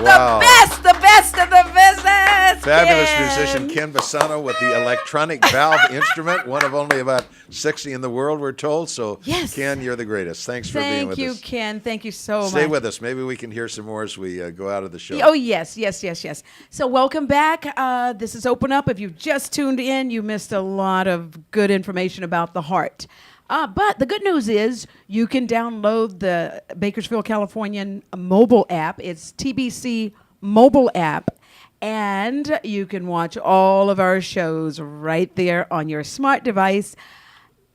Wow. The best of the business. Fabulous Ken. musician Ken Bassano with the electronic valve instrument, one of only about 60 in the world, we're told. So, Yes. Ken, you're the greatest. Thanks for being with Thank you, us. Ken. Thank you so much. Stay with us. Maybe we can hear some more as we go out of the show. Oh, yes. So welcome back. This is Open Up. If you've just tuned in, you missed a lot of good information about the heart. But the good news is you can download the Bakersfield, Californian mobile app. It's TBC mobile app. And you can watch all of our shows right there on your smart device.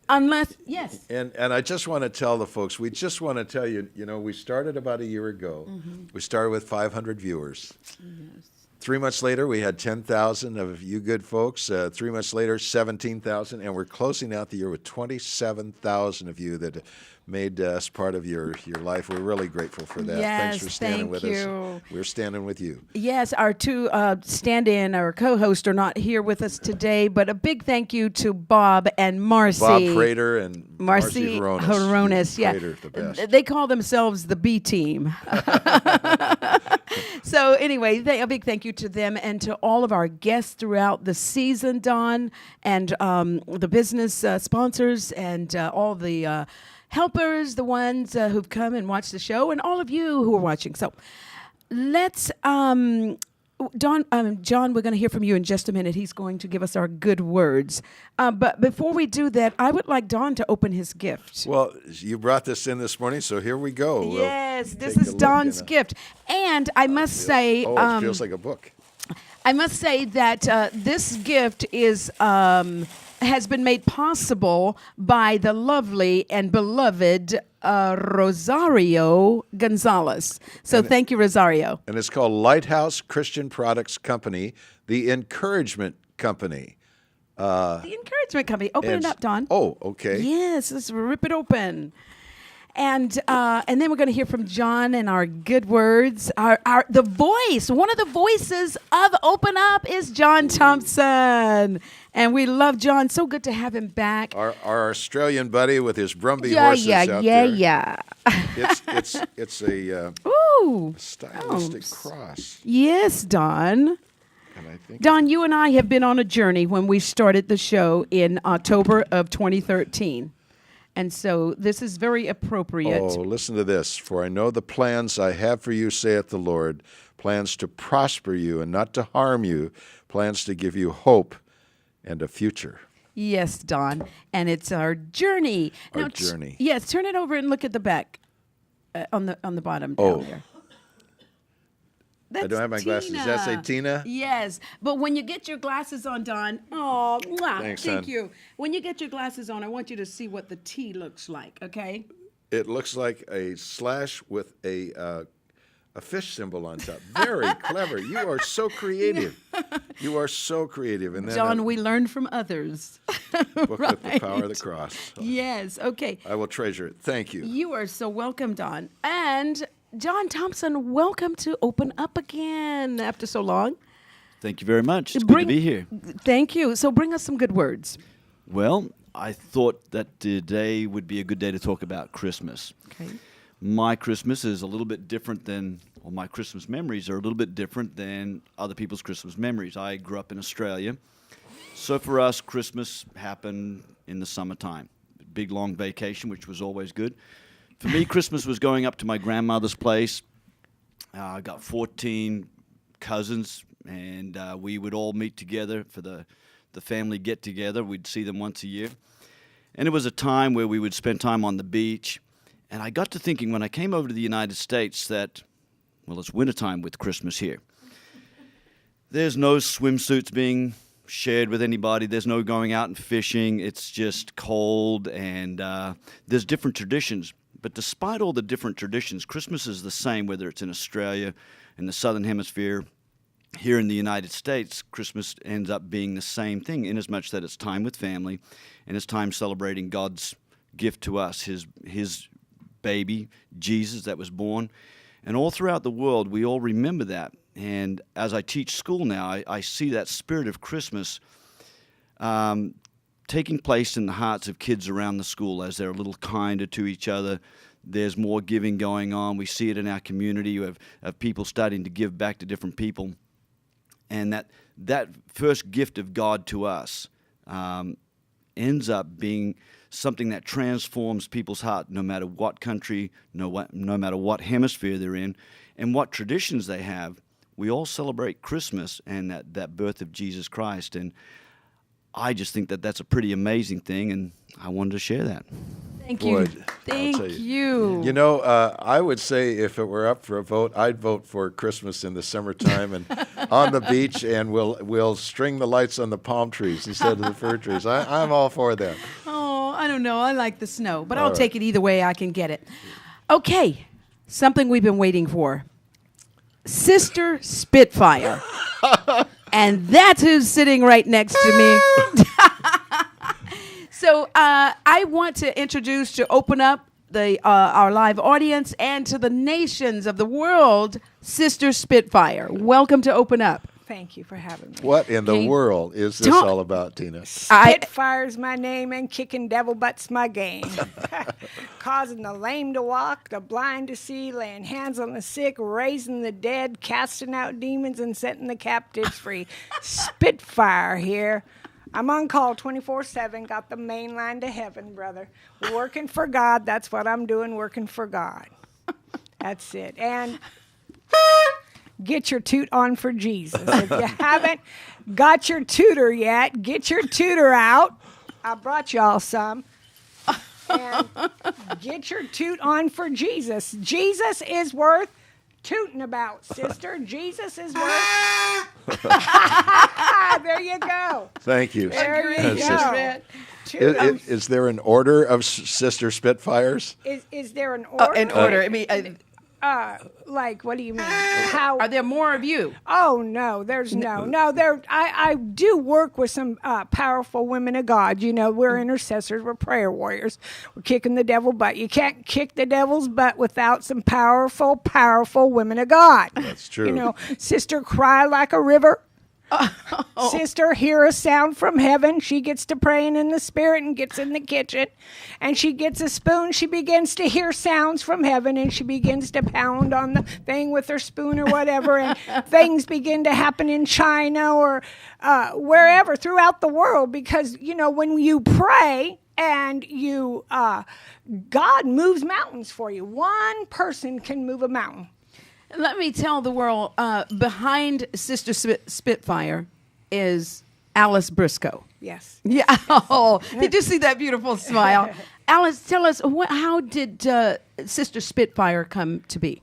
Unless, yes. And I just want to tell the folks, we just want to tell you, we started about a year ago. We started with 500 viewers. Yes. 3 months later, we had 10,000 of you good folks. 3 months later, 17,000. And we're closing out the year with 27,000 of you that made us part of your life. We're really grateful for that. Yes, Thanks for standing thank with you. us. We're standing with you. Yes, our two stand-in, our co-hosts are not here with us today, but a big thank you to Bob and Marcy. Bob Prater and Marcy Hronis. Hronis, yeah. Prater, the best. They call themselves the B team. So anyway, a big thank you to them and to all of our guests throughout the season, Don, and the business sponsors and all the helpers, the ones who've come and watched the show, and all of you who are watching. So let's, John, we're going to hear from you in just a minute. He's going to give us our good words. But before we do that, I would like Don to open his gift. Well, you brought this in this morning, so here we go. Yes, this take a is look Don's and, gift. And I must say... it feels like a book. I must say that this gift is has been made possible by the lovely and beloved Rosario Gonzalez. So thank you, Rosario. And it's called Lighthouse Christian Products Company, the Encouragement Company. The Encouragement Company. Open it up, Don. Oh, okay. Yes, let's rip it open. And then we're going to hear from John and our good words. The voice, one of the voices of Open Up is John Thompson. And we love John. So good to have him back. Our Australian buddy with his Brumby horses out there. Yeah. It's a Ooh. stylistic cross. Yes, Don. And I think Don, you and I have been on a journey when we started the show in October of 2013. And so this is very appropriate. Oh, listen to this. For I know the plans I have for you, saith the Lord, plans to prosper you and not to harm you, plans to give you hope and a future. Yes, Don. And it's our journey. Our journey. Yes, turn it over and look at the back on the bottom down there. That's I don't have my glasses. Does that say Tina? Yes. But when you get your glasses on, Don, Thanks, thank son. you. When you get your glasses on, I want you to see what the T looks like, okay? It looks like a slash with a fish symbol on top. Very clever. You are so creative. You are so creative. And then John, we learn from others. book with the power of the cross. Yes, okay. I will treasure it. Thank you. You are so welcome, Don. And John Thompson, welcome to Open Up again after so long. Thank you very much. It's good to be here. Thank you. So bring us some good words. Well, I thought that today would be a good day to talk about Christmas. Okay. My Christmas is a little bit different my Christmas memories are a little bit different than other people's Christmas memories. I grew up in Australia. So for us, Christmas happened in the summertime. Big, long vacation, which was always good. For me, Christmas was going up to my grandmother's place. I got 14 cousins, and we would all meet together for the family get-together. We'd see them once a year. And it was a time where we would spend time on the beach. And I got to thinking when I came over to the United States that, well, it's wintertime with Christmas here. There's no swimsuits being shared with anybody. There's no going out and fishing. It's just cold, and there's different traditions. But despite all the different traditions, Christmas is the same, whether it's in Australia, in the Southern Hemisphere, here in the United States. Christmas ends up being the same thing, in as much that it's time with family, and it's time celebrating God's gift to us, His baby, Jesus, that was born. And all throughout the world, we all remember that. And as I teach school now, I see that spirit of Christmas taking place in the hearts of kids around the school as they're a little kinder to each other. there's more giving going on. We see it in our community. You have people starting to give back to different people. And that first gift of God to us ends up being something that transforms people's heart, no matter what country, no matter what hemisphere they're in, and what traditions they have. We all celebrate Christmas and that birth of Jesus Christ. And I just think that that's a pretty amazing thing, and I wanted to share that. Thank Boy, you. I'll tell Thank you. You know, I would say if it were up for a vote, I'd vote for Christmas in the summertime and on the beach, and we'll string the lights on the palm trees instead of the fir trees. I'm all for that. Oh, I don't know. I like the snow, but All I'll right. take it either way I can get it. Okay, something we've been waiting for. Sister Spitfire. And that's who's sitting right next to me. So I want to open up our live audience and to the nations of the world, Sister Spitfire. Welcome to Open Up. Thank you for having me. What in the Okay. world is this Don't- all about, Tina? Spitfire's my name and kicking devil butt's my game. Causing the lame to walk, the blind to see, laying hands on the sick, raising the dead, casting out demons, and setting the captives free. Spitfire here. I'm on call 24/7, got the main line to heaven, brother. Working for God, that's what I'm doing, working for God. That's it. And get your toot on for Jesus. If you haven't got your tutor yet, get your tutor out. I brought y'all some. And get your toot on for Jesus. Jesus is worth tooting about, sister. Jesus is worth. There you go. Thank you. There you Sister. go. Toot 'em. Is there an order of Sister Spitfires? Is there an order? In order. I mean, Like, what do you mean? How? are there more of you? Oh no, there's no. There, I do work with some powerful women of God. You know, we're intercessors, we're prayer warriors. We're kicking the devil butt. You can't kick the devil's butt without some powerful women of God. That's true. You know, sister, cry like a river. Sister, hear a sound from heaven. She gets to praying in the spirit and gets in the kitchen, and she gets a spoon. She begins to hear sounds from heaven, and she begins to pound on the thing with her spoon or whatever, and things begin to happen in China or wherever throughout the world, because you know, when you pray and you God moves mountains for you. One person can move a mountain. Let me tell the world, behind Sister Spitfire is Alice Briscoe. Yes. Yeah. Oh, did you see that beautiful smile? Alice, tell us, how did Sister Spitfire come to be?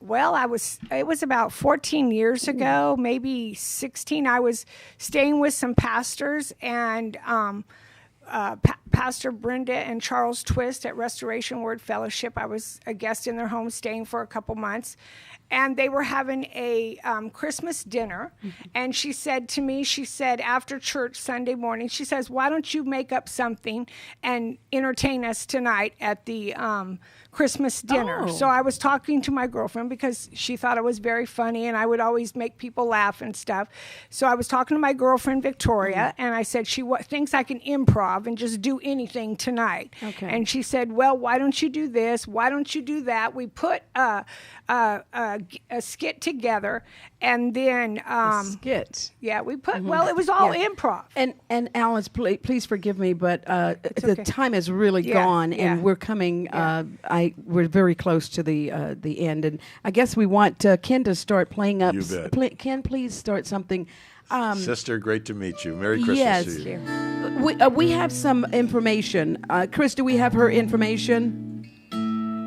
Well, it was about 14 years ago, maybe 16. I was staying with some pastors, and Pastor Brenda and Charles Twist at Restoration Word Fellowship. I was a guest in their home, staying for a couple months, and they were having a Christmas dinner. And she said to me, after church Sunday morning, she says, "Why don't you make up something and entertain us tonight at the Christmas dinner?" Oh. So I was talking to my girlfriend because she thought it was very funny, and I would always make people laugh and stuff. So I was talking to my girlfriend Victoria, and I said, she thinks I can improv and just do anything tonight. Okay. And she said, "Well, why don't you do this? Why don't you do that?" We put a skit together, and then Skit. yeah, we put. Well, it was all Yeah. improv. And Alice, please forgive me, but the okay. time has really Yeah, gone, yeah. and we're coming. Yeah. We're very close to the end, and I guess we want Ken to start playing up. You bet. Ken, please start something. Sister, great to meet you. Merry Christmas yes, to you. we have some information. Chris, do we have her information?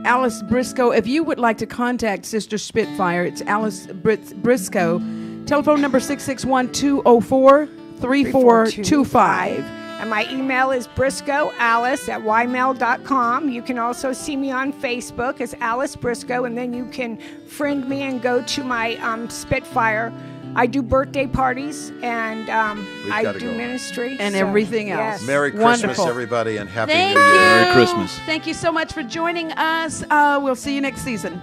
Alice Briscoe. If you would like to contact Sister Spitfire, it's Alice Briscoe. Telephone number 661-204-3425. And my email is briscoealice@ymail.com. You can also see me on Facebook as Alice Briscoe, and then you can friend me and go to my Spitfire. I do birthday parties, and I gotta do go. ministry. And so, everything else. yes. Merry Christmas, Wonderful. everybody, and Happy Thank New you. Year. Merry Christmas. Thank you so much for joining us. We'll see you next season.